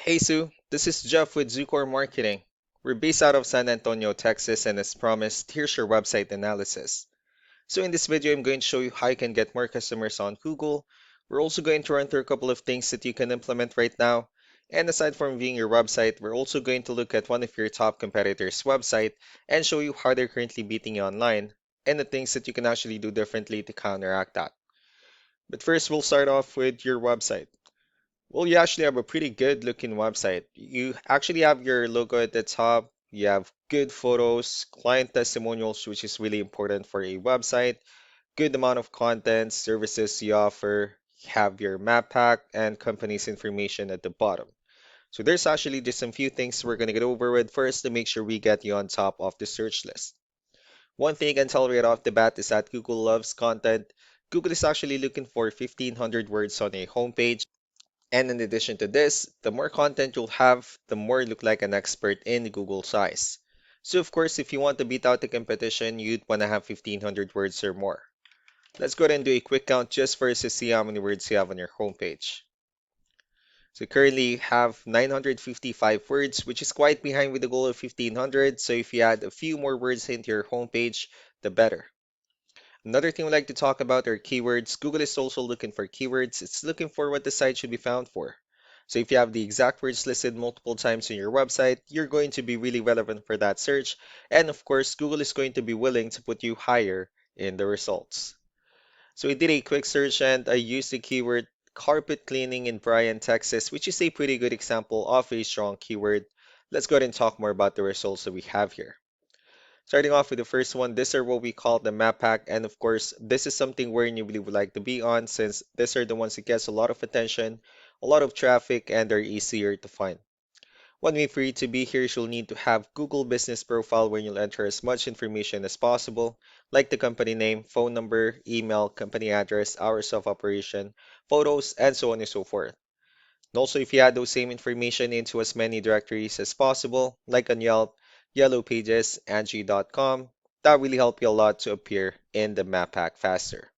Hey Sue, this is Jeff with Zucor Marketing. We're based out of San Antonio, Texas, and as promised, here's your website analysis. So in this video, I'm going to show you how you can get more customers on Google. We're also going to run through a couple of things that you can implement right now. And aside from viewing your website, we're also going to look at one of your top competitors' website and show you how they're currently beating you online and the things that you can actually do differently to counteract that. But first, we'll start off with your website. Well, you actually have a pretty good looking website. You actually have your logo at the top. You have good photos, client testimonials, which is really important for a website, good amount of content, services you offer, have your map pack, and company's information at the bottom. So there's actually just some few things we're going to get over with first to make sure we get you on top of the search list. One thing I can tell right off the bat is that Google loves content. Google is actually looking for 1,500 words on a homepage. And in addition to this, the more content you'll have, the more you look like an expert in Google's eyes. So of course, if you want to beat out the competition, you'd want to have 1,500 words or more. Let's go ahead and do a quick count just for us to see how many words you have on your homepage. So currently you have 955 words, which is quite behind with the goal of 1,500. So if you add a few more words into your homepage, the better. Another thing we like to talk about are keywords. Google is also looking for keywords. It's looking for what the site should be found for. So if you have the exact words listed multiple times on your website, you're going to be really relevant for that search. And of course, Google is going to be willing to put you higher in the results. So I did a quick search and I used the keyword carpet cleaning in Bryan, Texas, which is a pretty good example of a strong keyword. Let's go ahead and talk more about the results that we have here. Starting off with the first one, these are what we call the map pack. And of course, this is something where you really would like to be on since these are the ones that gets a lot of attention, a lot of traffic, and are easier to find. One way for you to be here is you'll need to have Google Business Profile where you'll enter as much information as possible, like the company name, phone number, email, company address, hours of operation, photos, and so on and so forth. And also, if you add those same information into as many directories as possible, like on Yelp, Yellow Pages, Angie.com, that really help you a lot to appear in the map pack faster.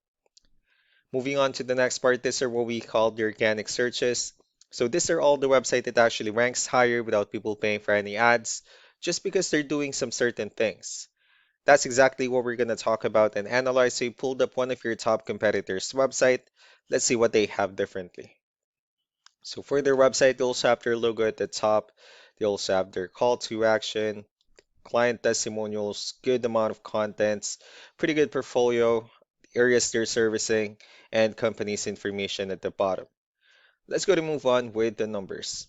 Moving on to the next part, these are what we call the organic searches. So these are all the website that actually ranks higher without people paying for any ads, just because they're doing some certain things. That's exactly what we're going to talk about and analyze. So you pulled up one of your top competitors' website. Let's see what they have differently. So for their website, they also have their logo at the top. They also have their call to action, client testimonials, good amount of contents, pretty good portfolio, areas they're servicing, and company's information at the bottom. Let's go to move on with the numbers.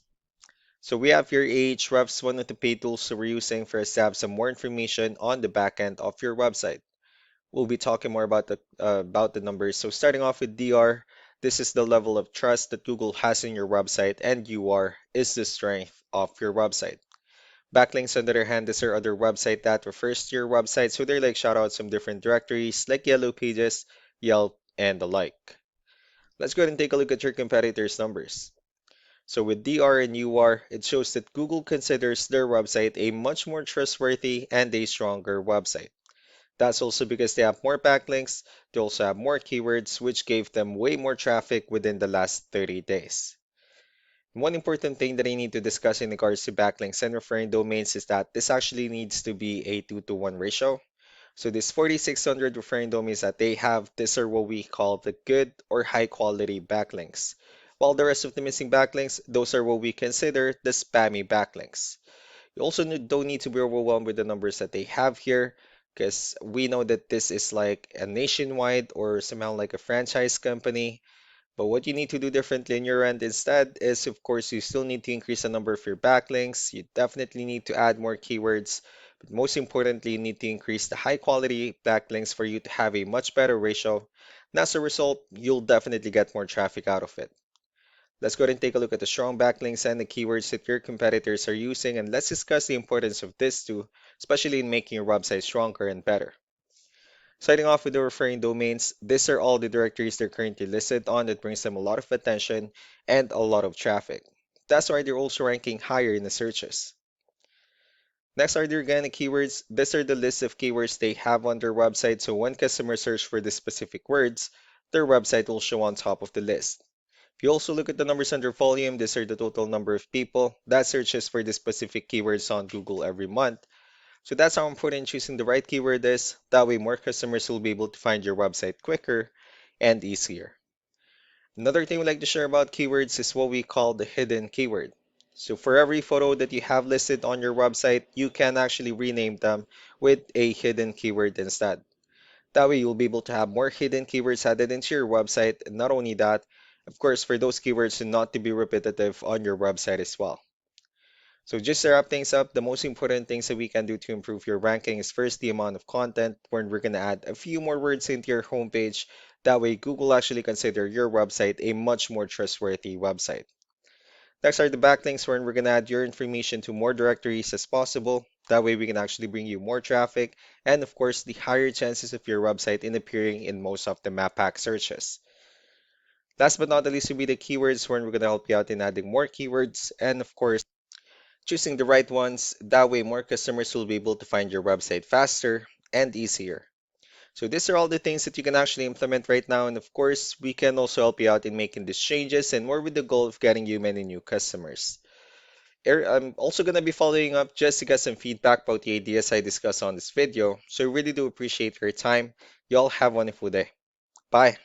So we have your Ahrefs, one of the paid tools that we're using for us to have some more information on the back end of your website. We'll be talking more about the numbers. So starting off with DR, this is the level of trust that Google has in your website, and UR is the strength of your website. Backlinks, on the other hand, these are other website that refers to your website, so they're like shoutouts from different directories like Yellow Pages, Yelp, and the like. Let's go ahead and take a look at your competitors' numbers. So with DR and UR, it shows that Google considers their website a much more trustworthy and a stronger website. That's also because they have more backlinks, they also have more keywords, which gave them way more traffic within the last 30 days. One important thing that I need to discuss in regards to backlinks and referring domains is that this actually needs to be a 2 to 1 ratio. So this 4,600 referring domains that they have, these are what we call the good or high quality backlinks. While the rest of the missing backlinks, those are what we consider the spammy backlinks. You also don't need to be overwhelmed with the numbers that they have here, because we know that this is like a nationwide or somehow like a franchise company. But what you need to do differently on your end instead is, of course, you still need to increase the number of your backlinks. You definitely need to add more keywords. But most importantly, you need to increase the high quality backlinks for you to have a much better ratio. And as a result, you'll definitely get more traffic out of it. Let's go ahead and take a look at the strong backlinks and the keywords that your competitors are using, and let's discuss the importance of this too, especially in making your website stronger and better. Starting off with the referring domains, these are all the directories they're currently listed on that brings them a lot of attention and a lot of traffic. That's why they're also ranking higher in the searches. Next are the organic keywords. These are the list of keywords they have on their website, so when customers search for the specific words, their website will show on top of the list. If you also look at the numbers under volume, these are the total number of people that searches for the specific keywords on Google every month. So that's how important choosing the right keyword is. That way, more customers will be able to find your website quicker and easier. Another thing we like to share about keywords is what we call the hidden keyword. So for every photo that you have listed on your website, you can actually rename them with a hidden keyword instead. That way you'll be able to have more hidden keywords added into your website. And not only that, of course, for those keywords to not to be repetitive on your website as well. So just to wrap things up, the most important things that we can do to improve your ranking is first the amount of content, where we're going to add a few more words into your homepage. That way Google actually consider your website a much more trustworthy website. Next are the backlinks, where we're going to add your information to more directories as possible. That way we can actually bring you more traffic and of course the higher chances of your website in appearing in most of the map pack searches. Last but not the least will be the keywords, where we're going to help you out in adding more keywords and of course choosing the right ones. That way more customers will be able to find your website faster and easier. So these are all the things that you can actually implement right now, and of course we can also help you out in making these changes and more with the goal of getting you many new customers. I'm also going to be following up just to get some feedback about the ideas I discussed on this video. So I really do appreciate your time. Y'all have a wonderful day. Bye.